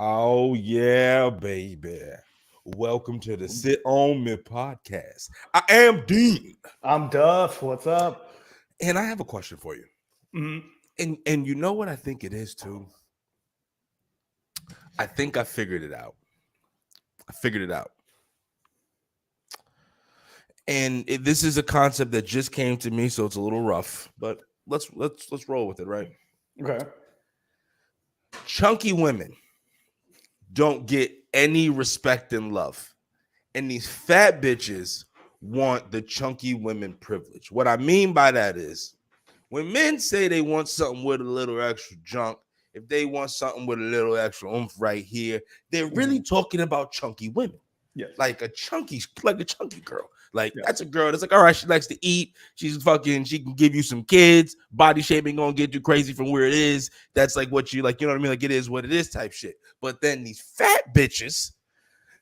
Oh yeah, baby. Welcome to the Sit On Me podcast. I am Dean, I'm Duff. What's up? and I have a question for you. Mhm. And you know what I think it is too? I think I figured it out. I figured it out. And this is a concept that just came to me, so it's a little rough, but let's roll with it, right? Okay. Chunky women don't get any respect and love. And these fat bitches want the chunky women privilege. What I mean by that is when men say they want something with a little extra junk, if they want something with a little extra oomph right here, they're really talking about chunky women. Yes. Like a chunky girl. Like Yes. that's a girl that's like, all right, she likes to eat. She can give you some kids. Body shape ain't gonna get you crazy from where it is. That's like what you like, you know what I mean? Like it is what it is type shit. But then these fat bitches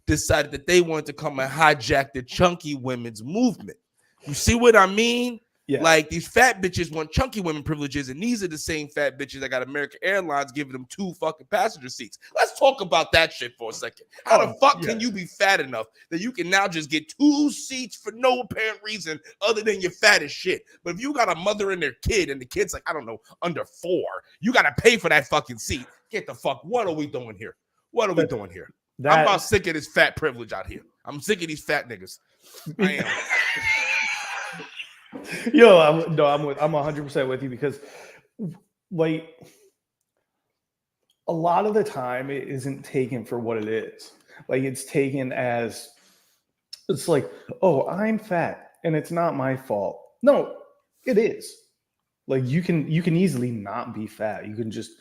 decided that they wanted to come and hijack the chunky women's movement. You see what I mean? Yeah. Like these fat bitches want chunky women privileges, and these are the same fat bitches that got American Airlines giving them 2 fucking passenger seats. Let's talk about that shit for a second. How the fuck can you be fat enough that you can now just get 2 seats for no apparent reason other than you're fat as shit? But if you got a mother and their kid, and the kid's like, I don't know, under 4, you got to pay for that fucking seat. Get the fuck. What are we doing here? What are we doing here? I'm about sick of this fat privilege out here. I'm sick of these fat niggas. I am. Yo, I'm 100% with you because, like, a lot of the time it isn't taken for what it is. Like, it's taken as it's like, oh, I'm fat and it's not my fault. No, it is. Like, you can easily not be fat. You can just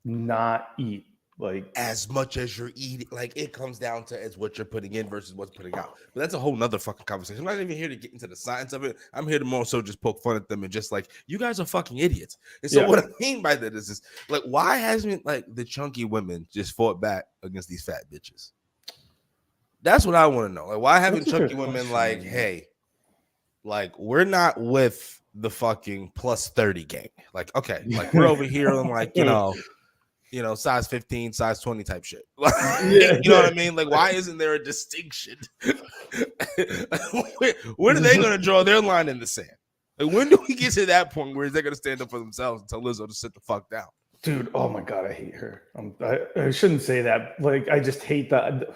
not eat. Like as much as you're eating, like it comes down to as what you're putting in versus what's putting out. But that's a whole nother fucking conversation. I'm not even here to get into the science of it. I'm here to more so just poke fun at them and just like, you guys are fucking idiots. And so what I mean by that is like, why hasn't like the chunky women just fought back against these fat bitches? That's what I want to know. Like, why haven't chunky women like, hey, like we're not with the fucking plus 30 gang. Like, okay, like we're over here and like, you know, size 15, size 20 type shit. You know what I mean? Like, why isn't there a distinction? When are they going to draw their line in the sand? Like, when do we get to that point where they're going to stand up for themselves and tell Lizzo to sit the fuck down? Dude, oh my God, I hate her. I shouldn't say that. Like, I just hate that.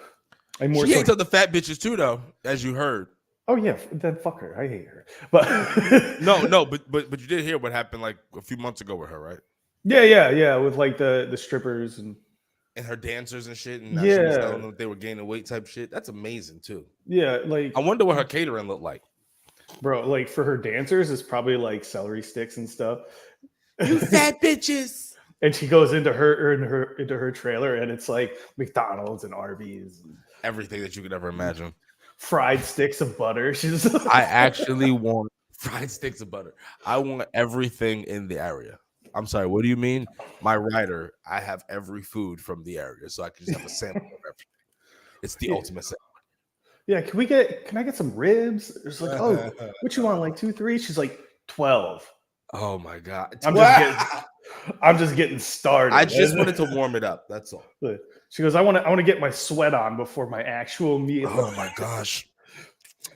She hates other fat bitches too, though, as you heard. Oh yeah, then fuck her. I hate her. But no, but you did hear what happened like a few months ago with her, right? Yeah, with like the strippers and her dancers and shit, and she was telling them that they were gaining weight type shit. That's amazing too. Yeah, like I wonder what her catering looked like, bro. Like for her dancers, it's probably like celery sticks and stuff. You fat bitches. And she goes into her trailer, and it's like McDonald's and Arby's, and everything that you could ever imagine. Fried sticks of butter. I actually want fried sticks of butter. I want everything in the area. I'm sorry, what do you mean? My rider, I have every food from the area, so I can just have a sample of everything. It's the ultimate sample. Yeah, can I get some ribs? It's like, oh, what you want, like 2, 3? She's like 12. Oh my God. I'm just getting started. I just wanted to warm it up. That's all. She goes, I want to get my sweat on before my actual meal. Oh my gosh.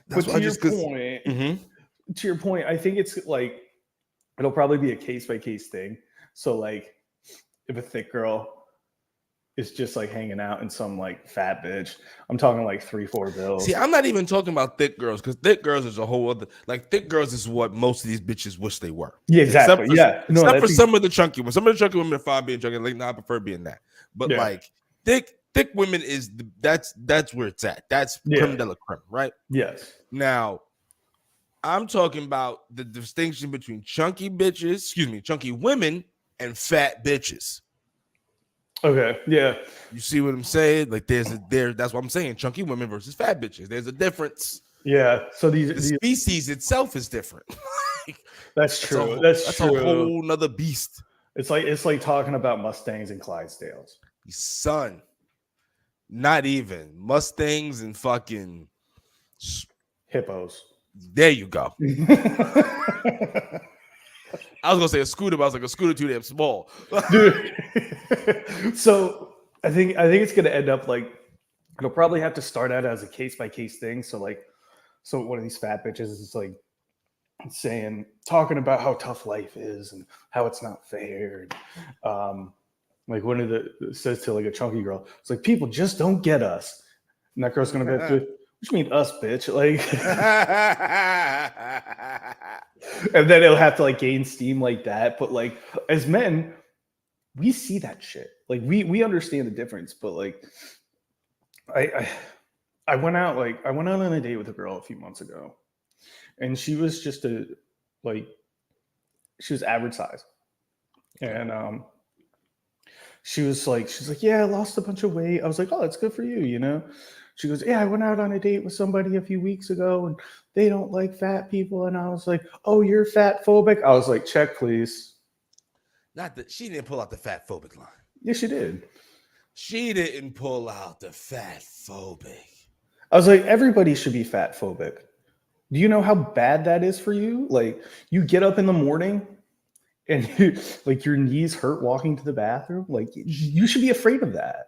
That's but to your point, I think it's like it'll probably be a case-by-case thing. So like if a thick girl is just like hanging out in some like fat bitch, I'm talking like 3-4 bills. See, I'm not even talking about thick girls because thick girls is a whole other, like thick girls is what most of these bitches wish they were. Yeah, exactly. Except for some of the chunky ones. Some of the chunky women are fine being chunky. Like, no, I prefer being that. But like thick women is that's where it's at. That's creme de la creme, right? Yes. Now, I'm talking about the distinction between chunky women and fat bitches. Okay, yeah. You see what I'm saying? Like that's what I'm saying. Chunky women versus fat bitches. There's a difference. Yeah. So the species itself is different. That's true. That's true. A whole nother beast. It's like talking about Mustangs and Clydesdales. Son, not even Mustangs and fucking hippos. There you go. I was gonna say a scooter, but I was like, a scooter too damn small. Dude. So I think it's going to end up like it'll probably have to start out as a case by case thing. So one of these fat bitches is like talking about how tough life is and how it's not fair. And, like one of the says to like a chunky girl, it's like people just don't get us, and that girl's gonna be like, "What you mean us, bitch?" Like, and then it'll have to like gain steam like that. But like as men, we see that shit. Like we understand the difference. But like I went out on a date with a girl a few months ago, and she was just she was average size, and she's like, yeah, I lost a bunch of weight. I was like, oh, that's good for you, you know. She goes, yeah, I went out on a date with somebody a few weeks ago, and they don't like fat people. And I was like, oh, you're fat phobic. I was like, check, please. Not that she didn't pull out the fat phobic line. Yes, she did. She didn't pull out the fat phobic. I was like, everybody should be fat phobic. Do you know how bad that is for you? Like, you get up in the morning and like your knees hurt walking to the bathroom. Like, you should be afraid of that.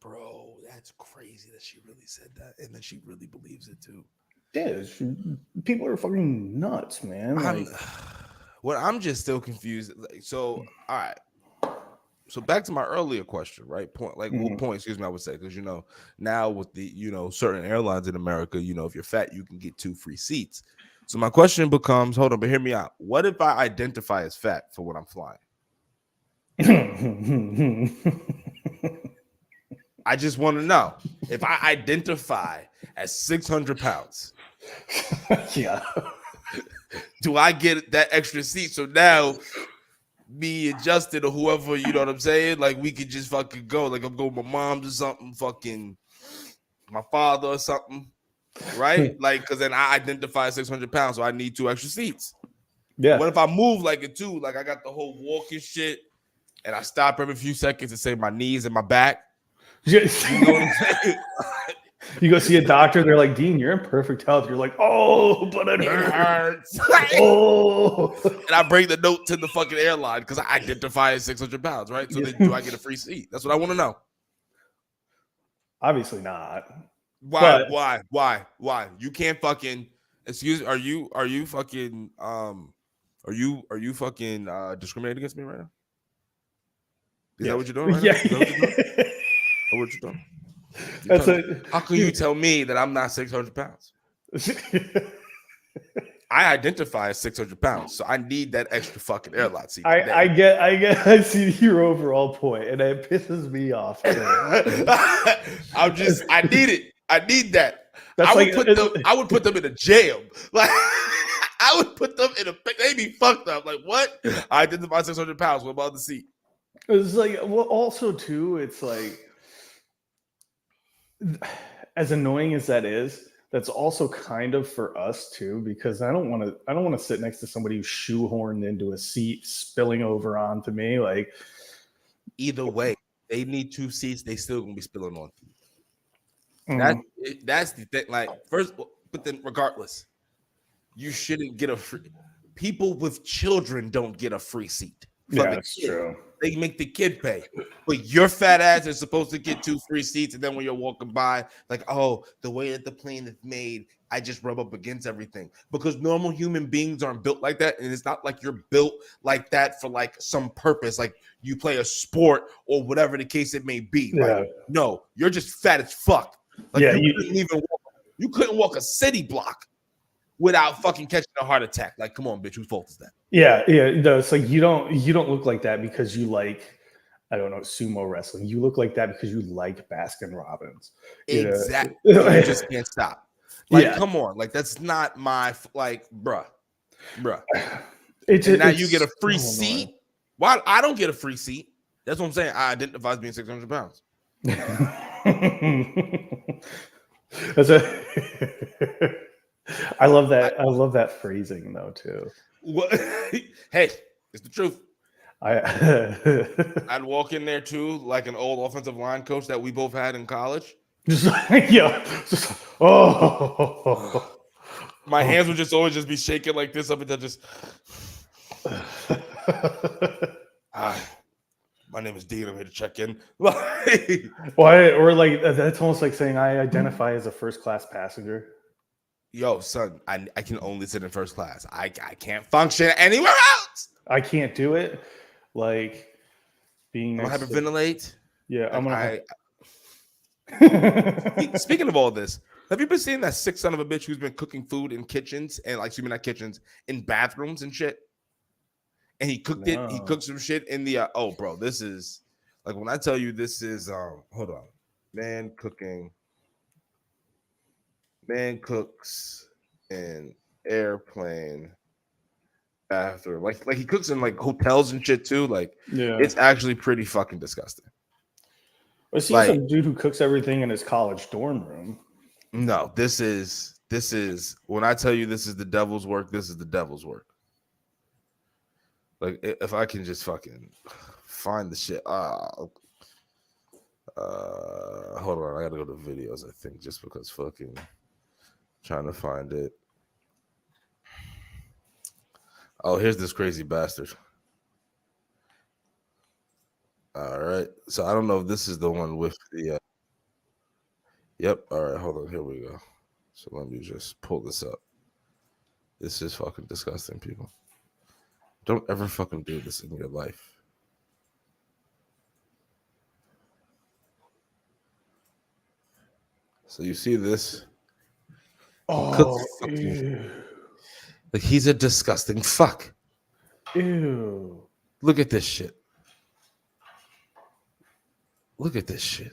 Bro, that's crazy that she really said that and that she really believes it too. Yeah, people are fucking nuts, man. Like, I'm just still confused. So, all right. So back to my earlier question, right? What point, excuse me, I would say, because now with the certain airlines in America, if you're fat, you can get 2 free seats. So my question becomes, hold on, but hear me out. What if I identify as fat for when I'm flying? I just want to know if I identify as 600 pounds. Yeah. Do I get that extra seat? So now me and Justin or whoever, you know what I'm saying? Like we could just fucking go. Like I'm going with my mom or something, fucking my father or something, right? Like, because then I identify 600 pounds, so I need 2 extra seats. Yeah. What if I move like it too? Like I got the whole walking shit, and I stop every few seconds to say my knees and my back. You know what I'm saying? You go see a doctor, they're like, Dean, you're in perfect health. You're like, oh, but it hurts. Oh. And I bring the note to the fucking airline because I identify as 600 pounds, right? So then do I get a free seat? That's what I want to know. Obviously not. Why? But, why? You can't fucking excuse. Are you fucking are you fucking discriminating against me right now? Is that what you're doing right now? Is that what you're doing? How can you tell me that I'm not 600 pounds? I identify as 600 pounds, so I need that extra fucking airline seat. I see your overall point, and it pisses me off. I need it. I need that. I would put them in a jail. Like I would put them in they'd be fucked up. Like what? I identify 600 pounds. What about the seat? It's like, well, also too, it's like, as annoying as that is, that's also kind of for us too, because I don't want to sit next to somebody who's shoehorned into a seat, spilling over onto me. Like, either way, they need 2 seats. They still gonna be spilling on. That's the thing. Like first, but then regardless, you shouldn't get a free. People with children don't get a free seat. Yeah, that's true. They make the kid pay, but your fat ass is supposed to get 2 free seats. And then when you're walking by, like, oh, the way that the plane is made, I just rub up against everything, because normal human beings aren't built like that. And it's not like you're built like that for like some purpose, like you play a sport or whatever the case it may be. Yeah. Like, no, you're just fat as fuck. Like yeah, you couldn't walk a city block without fucking catching a heart attack. Like, come on, bitch, whose fault is that? Yeah. No, it's like you don't look like that because you like, I don't know, sumo wrestling. You look like that because you like Baskin Robbins. Exactly. You just can't stop. Like, come on. Like, that's not my bruh. And now you get a free seat. Why I don't get a free seat? That's what I'm saying. I identify as being 600 pounds. I love that. I love that phrasing though too. Hey, it's the truth. I'd walk in there too, like an old offensive line coach that we both had in college. My hands would just always just be shaking like this up until just. My name is Dean. I'm here to check in. Like, Why? Or like that's almost like saying I identify as a first class passenger. yo, son, I can only sit in first class. I can't function anywhere else. I can't do it. Like being I'm gonna next to, hyperventilate. yeah, I'm And gonna. speaking of all this, have you been seeing that sick son of a bitch who's been cooking food in kitchens and like, excuse me, not kitchens, in bathrooms and shit? And he cooked it. He No. cooked some shit in the. Oh, bro, this is like when I tell you this is. Hold on, man cooks in airplane bathroom. Like he cooks in like hotels and shit too. Like Yeah. it's actually pretty fucking disgusting. I see like- some dude who cooks everything in his college dorm room. No, this is when I tell you this is the devil's work. This is the devil's work. Like if I can just fucking find the shit. Hold on, I gotta go to videos. I think just because fucking trying to find it. Oh, here's this crazy bastard. All right, so I don't know if this is the one with the. Yep. All right, hold on. Here we go. So let me just pull this up. This is fucking disgusting, people. Don't ever fucking do this in your life. So you see this? Oh, fucking- ew. Like he's a disgusting fuck. Ew. Look at this shit. Look at this shit.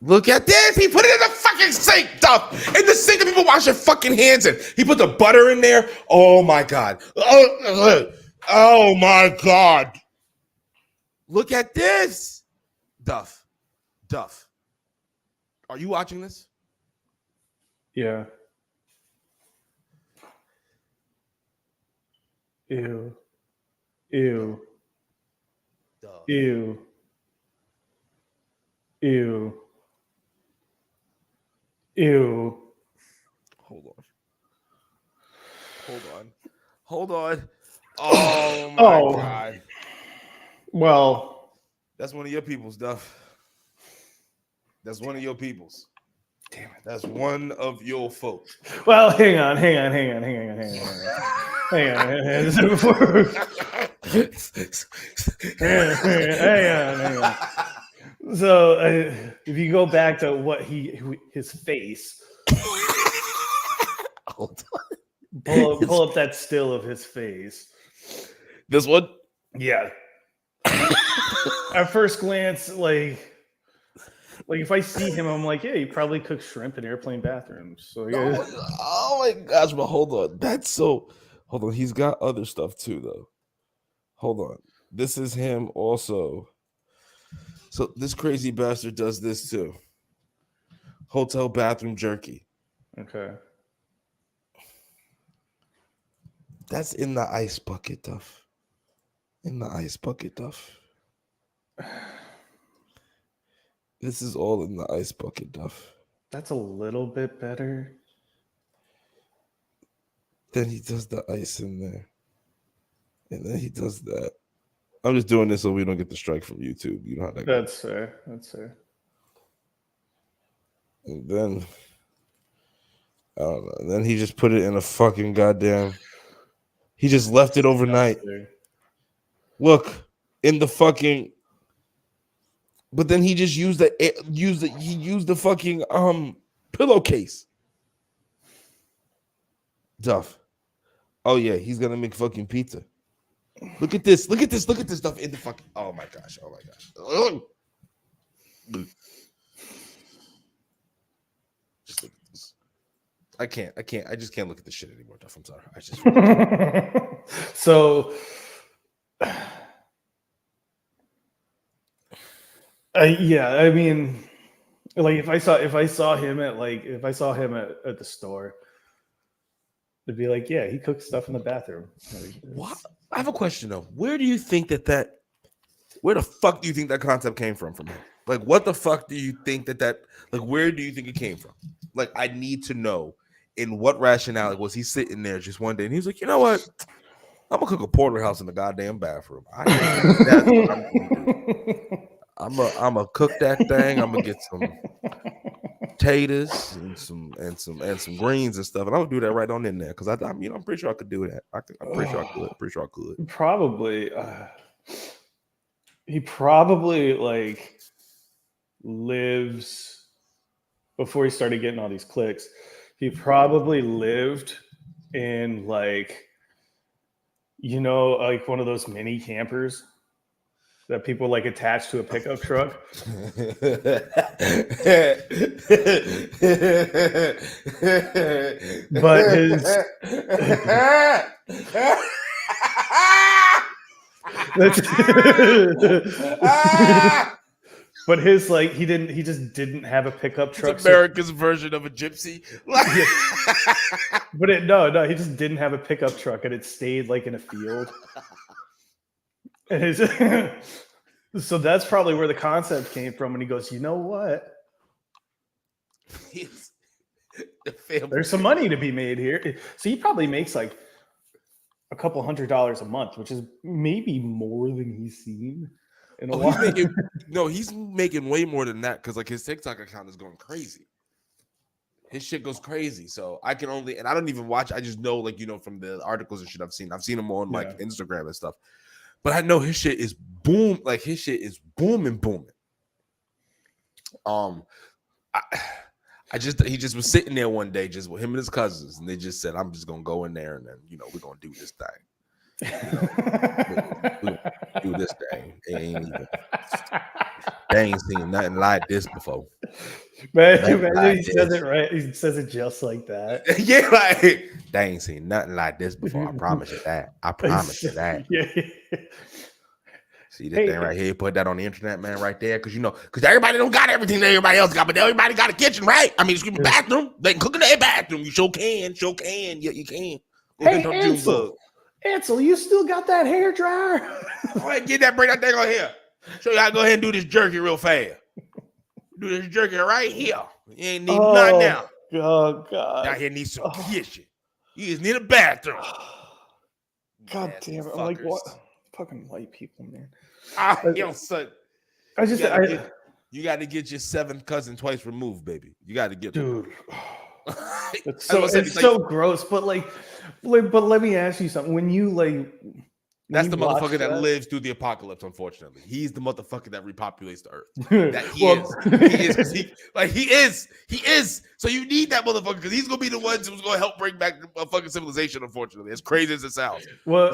Look at this. He put it in the fucking sink, Duff. In the sink that people wash their fucking hands in. He put the butter in there. Oh my God. Oh my God. Look at this. Duff. Are you watching this? Yeah. Ew. Ew. Duff. Ew. Ew. Ew. Hold on. Oh my Oh. God. Well, That's one of your people's, Duff. That's one of your people's. damn it. That's one of your folks. Well, hang on. Hang on. So, if you go back to what his face, Hold on. pull up that still of his face. This one? Yeah. At first glance, like if I see him, I'm like, yeah, he probably cooks shrimp in airplane bathrooms. So yeah. Oh my gosh, but hold on. Hold on. He's got other stuff too, though. Hold on. This is him also. So this crazy bastard does this too. Hotel bathroom jerky. Okay. That's in the ice bucket, Duff. In the ice bucket, Duff. This is all in the ice bucket, Duff. That's a little bit better. Then he does the ice in there. And then he does that. I'm just doing this so we don't get the strike from YouTube. You know how that goes. That's fair. And then, I don't know. And then he just put it in a fucking goddamn. He just left it overnight. That's fair. Look, in the fucking. But then he just used the fucking pillowcase. Duff. Oh yeah, he's gonna make fucking pizza. Look at this stuff in the fucking. Oh my gosh. Ugh. Just look at this. I can't. I just can't look at this shit anymore, Duff. I'm sorry. I just. So, yeah, I mean, like if I saw him at at the store, it'd be like, yeah, he cooks stuff in the bathroom. Like, What? I have a question though. Where do you think that? Where the fuck do you think that concept came from him? Like, what the fuck do you think that? Like, where do you think it came from? Like, I need to know in what rationale was he sitting there just one day and he was like, you know what? I'm gonna cook a porterhouse in the goddamn bathroom. That's what I'm gonna do. I'm gonna cook that thing. I'm gonna get some potatoes and some greens and stuff, and I'm gonna do that right on in there because I'm pretty sure I could do that. I'm pretty sure I could. Pretty sure I could. Probably. He probably like lives before he started getting all these clicks. He probably lived in like, you know, like one of those mini campers that people like attach to a pickup truck. But but his like he just didn't have a pickup truck. It's America's version of a gypsy. But no, he just didn't have a pickup truck, and it stayed like in a field. And so that's probably where the concept came from. And he goes, you know what? There's some money to be made here. So he probably makes like a couple $100 a month, which is maybe more than he's seen in a while. He's making way more than that because like his TikTok account is going crazy. His shit goes crazy. So I can only, and I don't even watch. I just know, like, you know, from the articles and shit I've seen him on like Instagram and stuff. But I know his shit is boom. Like his shit is booming. He just was sitting there one day just with him and his cousins, and they just said, I'm just gonna go in there and then, you know, we're gonna do this thing. We're gonna do this thing. They ain't seen nothing like this before. Man, he says it right. He says it just like that. Yeah, like they ain't seen nothing like this before. I promise you that. I promise you that. Yeah. See this thing right here? Put that on the internet, man, right there. Because, you know, because everybody don't got everything that everybody else got, but everybody got a kitchen, right? I mean, excuse me, bathroom. They can cook in their bathroom. You sure can. Yeah, you can. Hey, Ansel, you still got that hair dryer? Go ahead, bring that thing on here. Show you how to go ahead and do this jerky real fast. Do this jerky right here. You ain't need nothing now. Oh, God. Down here needs some kitchen. You just need a bathroom. God damn it. I'm like, what? Fucking white people, man. Son. You got to get your seventh cousin twice removed, baby. You got to get dude. It's so gross. But let me ask you something. When you like, that's the motherfucker that lives through the apocalypse. Unfortunately, he's the motherfucker that repopulates the earth. That he is. So you need that motherfucker because he's gonna be the ones who's gonna help bring back a fucking civilization. Unfortunately, as crazy as it sounds,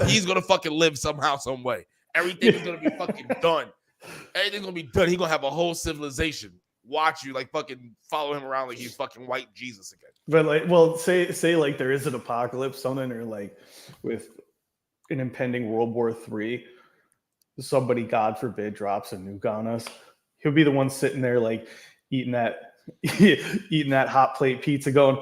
he's gonna fucking live somehow, some way. Everything is gonna be fucking done. Everything's gonna be done. He's gonna have a whole civilization watch you, like fucking follow him around like he's fucking white Jesus again. But like, well, say like there is an apocalypse, something, or like with an impending World War III, somebody, God forbid, drops a nuke on us. He'll be the one sitting there like eating that hot plate pizza, going,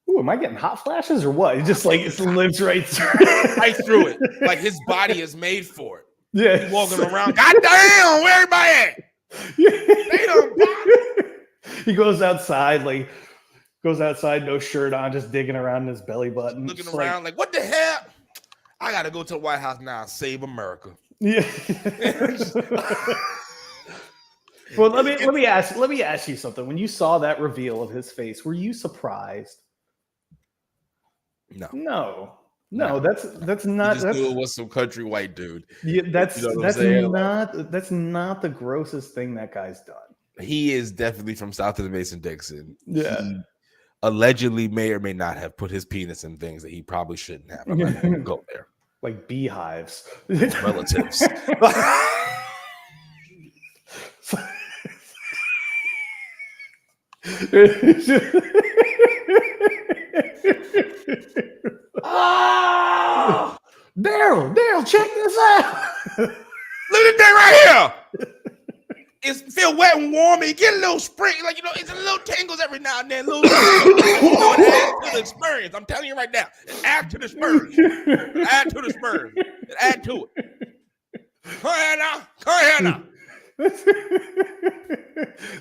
"Ooh, am I getting hot flashes or what?" He just like lives right through it. Like his body is made for it. Yeah, he's walking around. God damn, where everybody at? They don't. He goes outside, no shirt on, just digging around in his belly button, looking around like, what the hell? I gotta go to the White House now and save America. Yeah. Well, let me ask you something. When you saw that reveal of his face, were you surprised? No. That's not. You just knew it was some country white dude. Yeah, that's not the grossest thing that guy's done. He is definitely from south of the Mason-Dixon. Yeah. He allegedly may or may not have put his penis in things that he probably shouldn't have. I'm not going to go there. Like beehives. Relatives. Oh, Daryl, check this out. Look at that right here. It feel wet and warm, and you get a little spring, like, you know, it's a little tingles every now and then. It adds to the experience. I'm telling you right now, it adds to the experience. It adds to it. Come here now.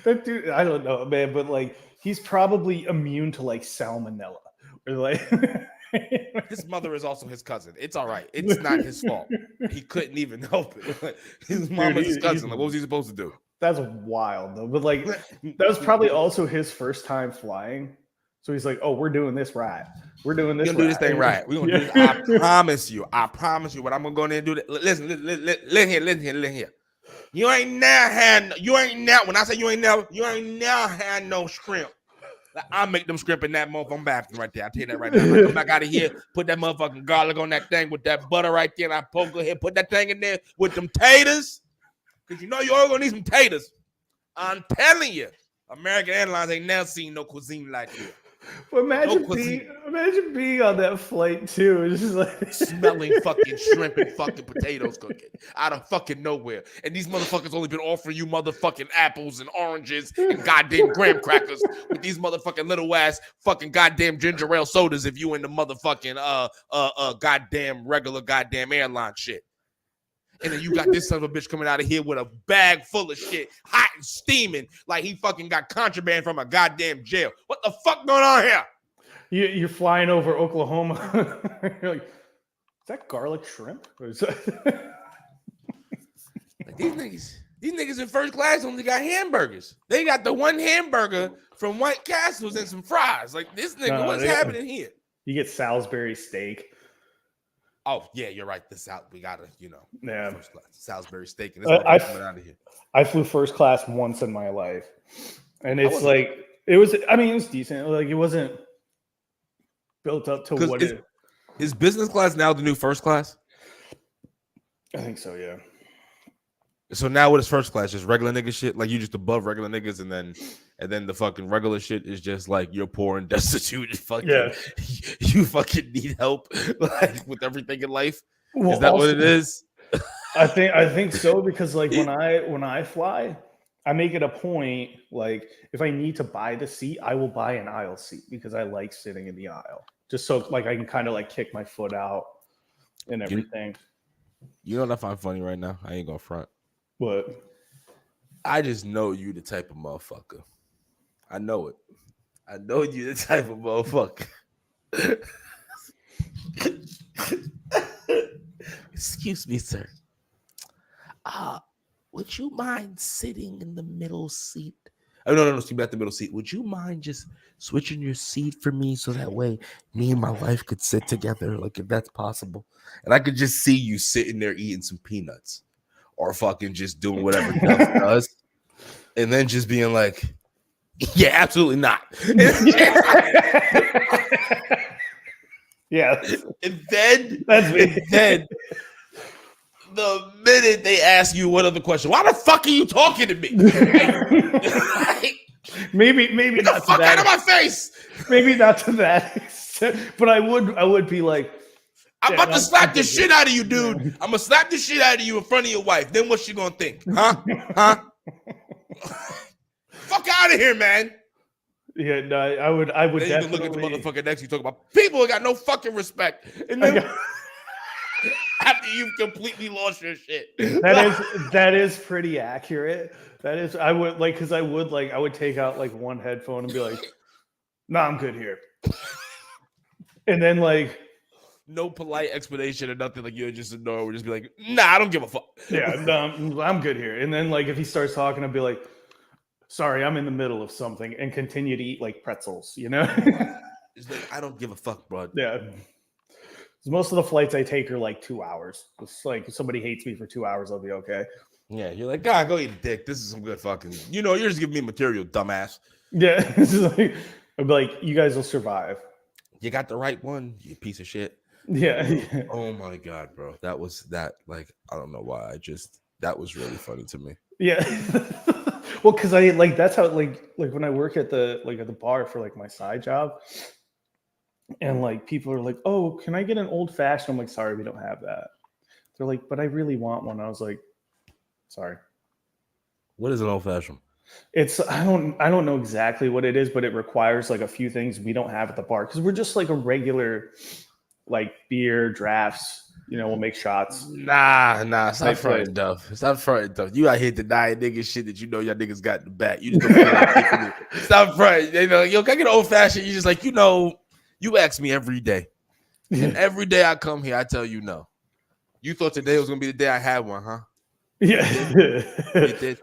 That dude, I don't know, man, but like he's probably immune to like salmonella. Or like His mother is also his cousin. It's all right. It's not his fault. He couldn't even help it. His mom is his cousin. Like, what was he supposed to do? That's wild though. But like, that was probably also his first time flying. So he's like, "Oh, we're doing this right. We're doing this. We're gonna do this thing right. We're gonna do this. I promise you. I promise you. But I'm gonna go in there and do that. Listen here. You ain't now had. When I say you ain't now had no shrimp. I make them shrimp in that motherfucking bathroom right there. I tell you that right now. I come back out of here, put that motherfucking garlic on that thing with that butter right there, and I poke her head, put that thing in there with them taters. Because you know you're all gonna need some taters. I'm telling you, American Airlines ain't never seen no cuisine like this. But imagine being on that flight too. It's just like smelling fucking shrimp and fucking potatoes cooking out of fucking nowhere. And these motherfuckers only been offering you motherfucking apples and oranges and goddamn graham crackers with these motherfucking little ass fucking goddamn ginger ale sodas if you in the motherfucking goddamn regular goddamn airline shit. And then you got this son of a bitch coming out of here with a bag full of shit, hot and steaming, like he fucking got contraband from a goddamn jail. What the fuck going on here? You're flying over Oklahoma. You're like, is that garlic shrimp? Or is that... Like these niggas in first class only got hamburgers. They got the one hamburger from White Castles and some fries. Like this nigga, what's happening here? You get Salisbury steak. Oh yeah, you're right. We gotta, first class Salisbury steak, and this coming out of here. I flew first class once in my life, and it's like it was. I mean, it was decent. Like it wasn't built up to what it. Is business class now the new first class? I think so. Yeah. So now what is first class? Just regular nigga shit? Like you just above regular niggas, and then the fucking regular shit is just like you're poor and destitute and fucking you fucking need help like with everything in life. Well, is that also, what it is? I think so, because like when I fly, I make it a point, like if I need to buy the seat, I will buy an aisle seat because I like sitting in the aisle. Just so like I can kind of like kick my foot out and everything. You know what I find funny right now? I ain't gonna front. What? I just know you the type of motherfucker. I know it. I know you the type of motherfucker. Excuse me, sir. Would you mind sitting in the middle seat? Oh, no, excuse me, at the middle seat. Would you mind just switching your seat for me so that way me and my wife could sit together, like if that's possible? And I could just see you sitting there eating some peanuts. Or fucking just doing whatever Duff does, and then just being like, "Yeah, absolutely not." Yeah, and then the minute they ask you one other question, why the fuck are you talking to me? maybe Get not the fuck out of my face. Maybe not to that extent, but I would be like. I'm about to slap the shit out of you, dude. I'm gonna slap the shit out of you in front of your wife. Then what's she gonna think? Huh? Fuck out of here, man. Yeah, no, I would then definitely. You look at the motherfucker next. You talk about people who got no fucking respect, and then after you've completely lost your shit. That is pretty accurate. That is, I would like, because I would take out like one headphone and be like, "Nah, I'm good here," and then like. No polite explanation or nothing, like you're just ignore. We'll just be like, nah, I don't give a fuck. Yeah, no, I'm good here. And then like if he starts talking, I'll be like, sorry, I'm in the middle of something, and continue to eat like pretzels, you know? It's like, I don't give a fuck, bro. Yeah. Most of the flights I take are like 2 hours. It's like if somebody hates me for 2 hours, I'll be okay. Yeah, you're like, God, go eat a dick. This is some good fucking, you're just giving me material, dumbass. Yeah. Like, I'd be like, you guys will survive. You got the right one, you piece of shit. Yeah. Oh my God, bro. That was that. Like, I don't know why. That was really funny to me. Yeah. Well, because I like that's how like when I work at the bar for like my side job, and like people are like, oh, can I get an old fashioned? I'm like, sorry, we don't have that. They're like, but I really want one. I was like, sorry. What is an old fashioned? It's I don't know exactly what it is, but it requires like a few things we don't have at the bar because we're just like a regular. Like beer, drafts, we'll make shots. Nah, stop fronting Duff. Stop fronting Duff. You out here denying niggas shit that y'all niggas got in the back. You just don't feel like stop fronting. Yo, can I get an old fashioned? You just like, you ask me every day. And every day I come here, I tell you no. You thought today was gonna be the day I had one, huh? Yeah. You did.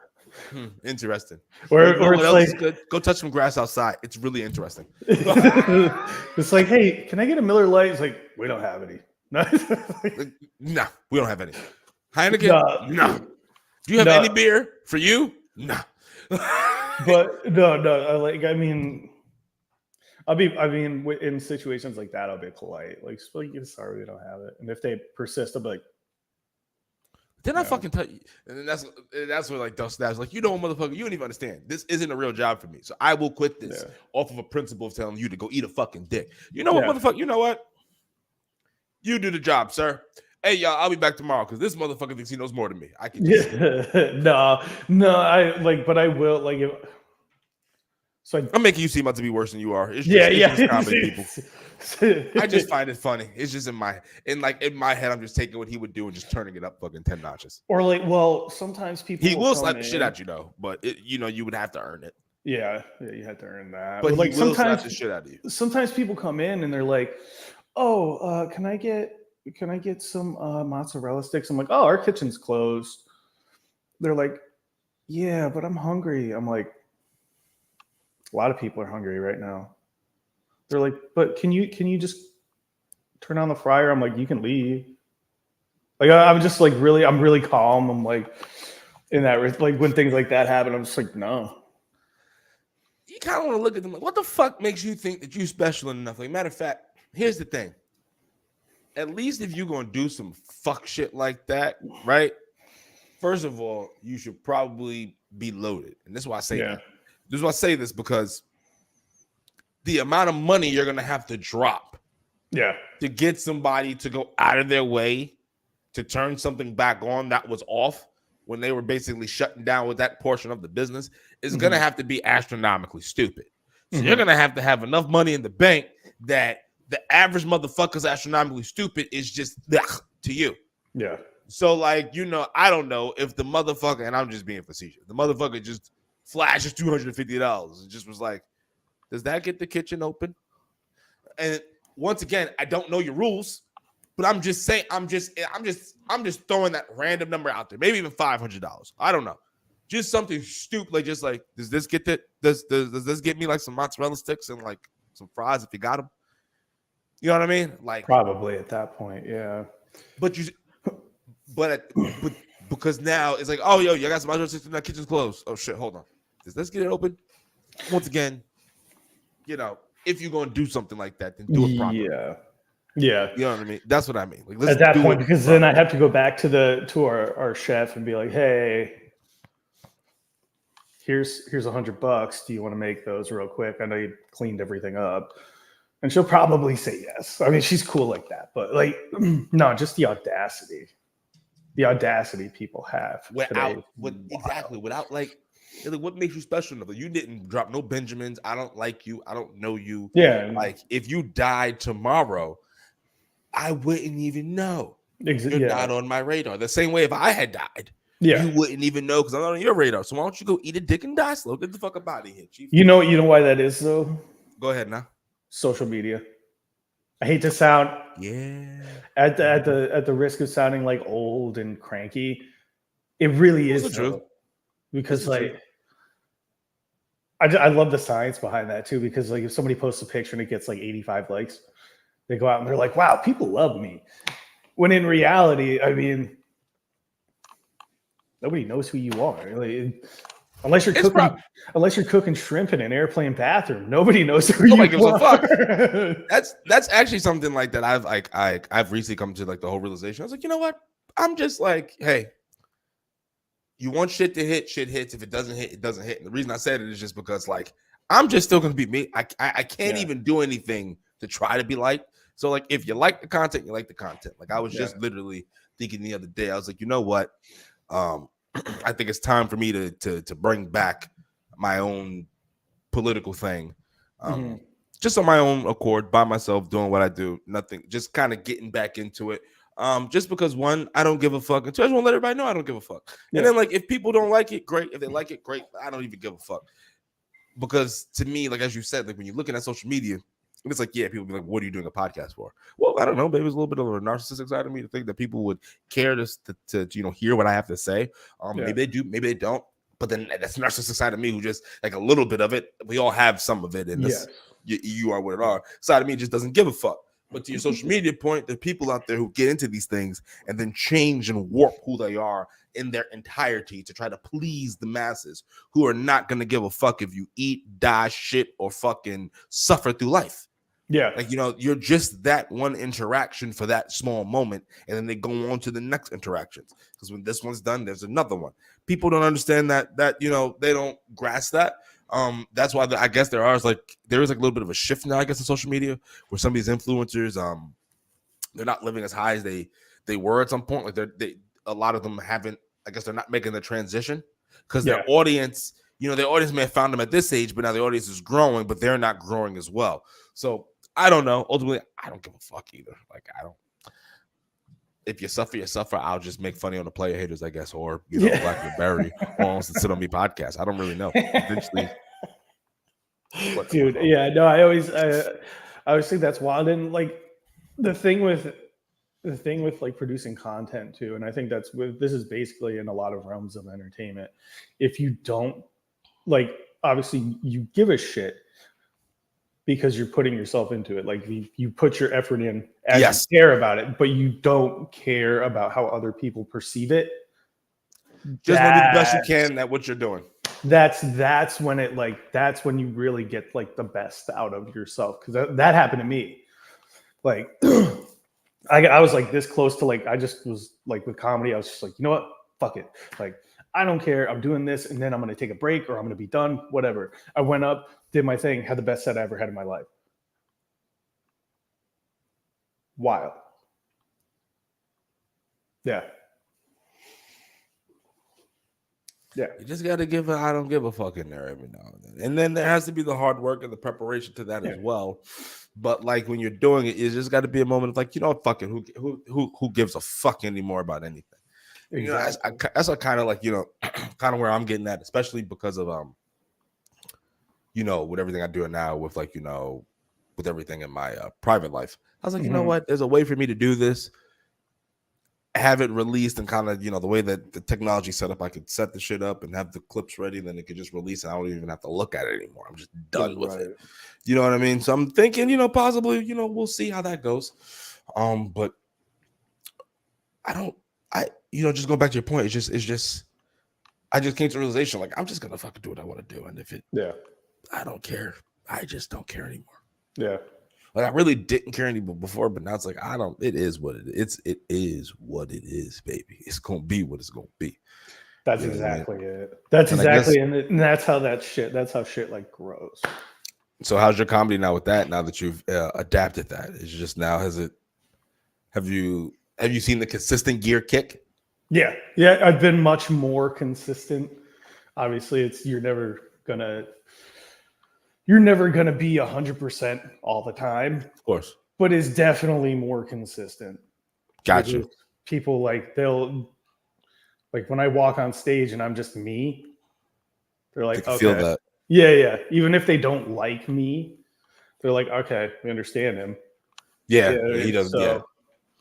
Interesting. Or, You know or what it's else like is good? Go touch some grass outside. It's really interesting. it's like, hey, can I get a Miller Lite? It's like, we don't have any. No, we don't have any. Heineken? No. No. Do you have No. any beer for you? No. But no, I mean, in situations like that, I'll be polite. Like, sorry, we don't have it. And if they persist, I'll be like, Then I fucking tell you, and then that's where like Dust Snaps like, you know, motherfucker, you don't even understand. This isn't a real job for me, so I will quit this off of a principle of telling you to go eat a fucking dick. You know what, motherfucker? You know what? You do the job, sir. Hey, y'all, I'll be back tomorrow because this motherfucker thinks he knows more than me. I can. No, I like, but I will like if. So I'm making you seem about to be worse than you are. It's just, it's just comedy, people. I just find it funny. It's just in my head, I'm just taking what he would do and just turning it up fucking 10 notches. Or like, well, sometimes people he will slap the shit at you though, but you would have to earn it. Yeah, you had to earn that. But like he will sometimes slap the shit out of you. Sometimes people come in and they're like, "Oh, can I get some mozzarella sticks?" I'm like, "Oh, our kitchen's closed." They're like, "Yeah, but I'm hungry." I'm like, a lot of people are hungry right now. They're like, "But can you just turn on the fryer?" I'm like, "You can leave." Like I'm just like I'm really calm. I'm like in that like when things like that happen, I'm just like, no. You kind of want to look at them like, what the fuck makes you think that you special enough? Like, matter of fact, here's the thing. At least if you're gonna do some fuck shit like that, right? First of all, you should probably be loaded, and this is why I say that. This is why I say this because the amount of money you're gonna have to drop, to get somebody to go out of their way to turn something back on that was off when they were basically shutting down with that portion of the business is gonna have to be astronomically stupid. So you're gonna have enough money in the bank that the average motherfucker's astronomically stupid is just to you. Yeah. So like, I don't know if the motherfucker, and I'm just being facetious, the motherfucker just flashes $250 and just was like, does that get the kitchen open? And once again, I don't know your rules, but I'm just saying, I'm just throwing that random number out there. Maybe even $500. I don't know. Just something stupid, like just like, does this get does this get me like some mozzarella sticks and like some fries if you got them? You know what I mean? Like probably at that point, yeah. But because now it's like, oh yo, you got some mozzarella sticks in that kitchen's closed. Oh shit, hold on. Does this get it open? Once again, if you're gonna do something like that, then do it properly. Yeah. You know what I mean? That's what I mean. Like, at that point, because then I have to go back to our chef and be like, hey, here's $100. Do you want to make those real quick? I know you cleaned everything up. And she'll probably say yes. I mean, she's cool like that, but like, no, just the audacity people have without like, what makes you special enough? You didn't drop no Benjamins. I don't like you. I don't know you. Yeah. Like if you died tomorrow, I wouldn't even know. You're not on my radar. The same way if I had died, you wouldn't even know because I'm not on your radar. So why don't you go eat a dick and die slow? Get the fuck up out of here, Chief. You know why that is though? Go ahead now. Social media. I hate to sound at the risk of sounding like old and cranky. It really is true. Because like I love the science behind that too, because like if somebody posts a picture and it gets like 85 likes, they go out and they're like, wow, people love me. When in reality, I mean, nobody knows who you are. Like, unless you're cooking shrimp in an airplane bathroom, nobody knows who you gives are. A fuck. That's actually something like that. I've recently come to like the whole realization. I was like, you know what? I'm just like, hey, you want shit to hit, shit hits. If it doesn't hit, it doesn't hit. And the reason I said it is just because like I'm just still gonna be me. I can't even do anything to try to be liked. So like if you like the content, you like the content. Like I was just literally thinking the other day, I was like, you know what? I think it's time for me to bring back my own political thing. Just on my own accord, by myself, doing what I do, nothing, just kind of getting back into it. Just because one, I don't give a fuck, and two, I just want to let everybody know I don't give a fuck. And then like if people don't like it, great. If they like it, great. I don't even give a fuck. Because to me, like as you said, like when you're looking at social media, And it's like, yeah, people be like, what are you doing a podcast for? Well, I don't know. Maybe it's a little bit of a narcissistic side of me to think that people would care to hear what I have to say. Maybe they do, maybe they don't. But then that's narcissistic side of me who just like a little bit of it. We all have some of it in this. You are what it are. Side of me just doesn't give a fuck. But to your social media point, there are people out there who get into these things and then change and warp who they are in their entirety to try to please the masses who are not going to give a fuck if you eat, die, shit, or fucking suffer through life. Yeah. Like, you're just that one interaction for that small moment, and then they go on to the next interactions. Because when this one's done, there's another one. People don't understand that they don't grasp that. That's why I guess there is like a little bit of a shift now, I guess, in social media where some of these influencers, they're not living as high as they were at some point. Like a lot of them haven't, I guess they're not making the transition because their audience, their audience may have found them at this age, but now the audience is growing, but they're not growing as well. So I don't know. Ultimately, I don't give a fuck either. Like, I don't. If you suffer, you suffer. I'll just make funny on the player haters, I guess, or Black Berry, or on Sit On Me podcast. I don't really know. Eventually, dude. Yeah, no. I always think that's wild. And like the thing with like producing content too, and I think this is basically in a lot of realms of entertainment. If you don't like, obviously, you give a shit because you're putting yourself into it. Like you put your effort in as you care about it, but you don't care about how other people perceive it. Just maybe the best you can at what you're doing. That's when that's when you really get like the best out of yourself. Cause that happened to me. Like I was like this close to like, I just was like with comedy. I was just like, you know what? Fuck it. Like, I don't care. I'm doing this and then I'm going to take a break or I'm going to be done, whatever. I went up, did my thing, had the best set I ever had in my life. Wild. Yeah. Yeah. You just got to give I don't give a fuck in there every now and then. And then there has to be the hard work and the preparation to that as well. But like when you're doing it, it's just got to be a moment of like, fuck it. Who gives a fuck anymore about anything? Exactly. That's a kind of like, kind of where I'm getting at, especially because of, with everything I do now with like, with everything in my private life. I was like, you know what? There's a way for me to do this, have it released and kind of, the way that the technology set up, I could set the shit up and have the clips ready, and then it could just release and I don't even have to look at it anymore. I'm just done with it. You know what I mean? So I'm thinking, possibly, we'll see how that goes. But just going back to your point, it's just I just came to the realization, like, I'm just gonna fucking do what I want to do. And if I don't care. I just don't care anymore. Yeah. Like, I really didn't care anymore before, but now it's like, it is what it is. It is what it is, baby. It's gonna be what it's gonna be. That's exactly it. That's exactly, and that's how shit like grows. So how's your comedy now with that? Now that you've adapted that, it's just now, have you seen the consistent gear kick? Yeah. I've been much more consistent. Obviously, you're never gonna be 100% all the time, of course, but it's definitely more consistent. Gotcha. People they'll like when I walk on stage and I'm just me, they're like, okay, feel that. Yeah. Even if they don't like me, they're like, okay, we understand him. Yeah, he doesn't. So,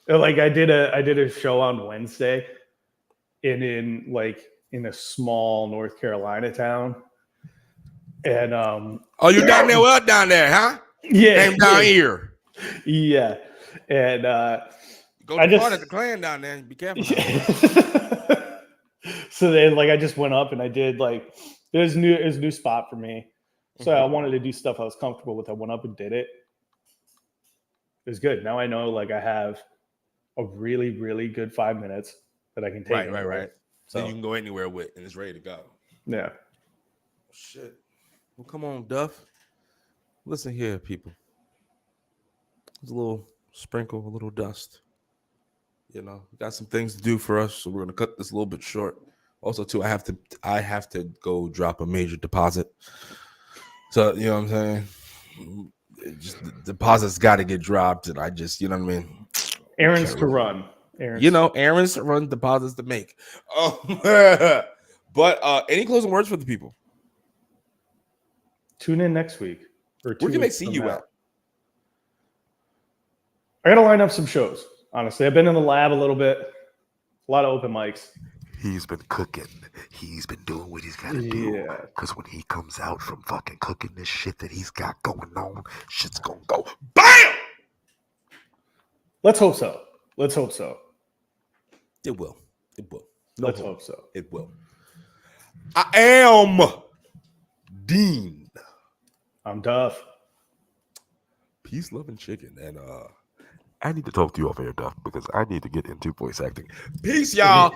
like I did a show on Wednesday in a small North Carolina town. And you're down there? Well, down there, huh? Yeah, came down here. Yeah, and go to part of the clan down there. Be careful. So then, I just went up and I did it was a new spot for me. So I wanted to do stuff I was comfortable with. I went up and did it. It was good. Now I know I have a really, really good 5 minutes that I can take. Right. So you can go anywhere with, and it's ready to go. Yeah. Shit. Well, come on, Duff. Listen here, people. There's a little sprinkle, a little dust. Got some things to do for us, so we're gonna cut this a little bit short. Also, too, I have to go drop a major deposit. So you know what I'm saying? The deposit's got to get dropped, and I just, you know what I mean? Errands to run. Errands to run, deposits to make. But any closing words for the people? Tune in next week. Where can they see you at? I got to line up some shows. Honestly, I've been in the lab a little bit. A lot of open mics. He's been cooking. He's been doing what he's got to do. Because when he comes out from fucking cooking this shit that he's got going on, shit's going to go BAM! Let's hope so. Let's hope so. It will. It will. Let's hope so. It will. I am Dean. I'm Duff. Peace, love, and chicken. And I need to talk to you off air, Duff, because I need to get into voice acting. peace, y'all.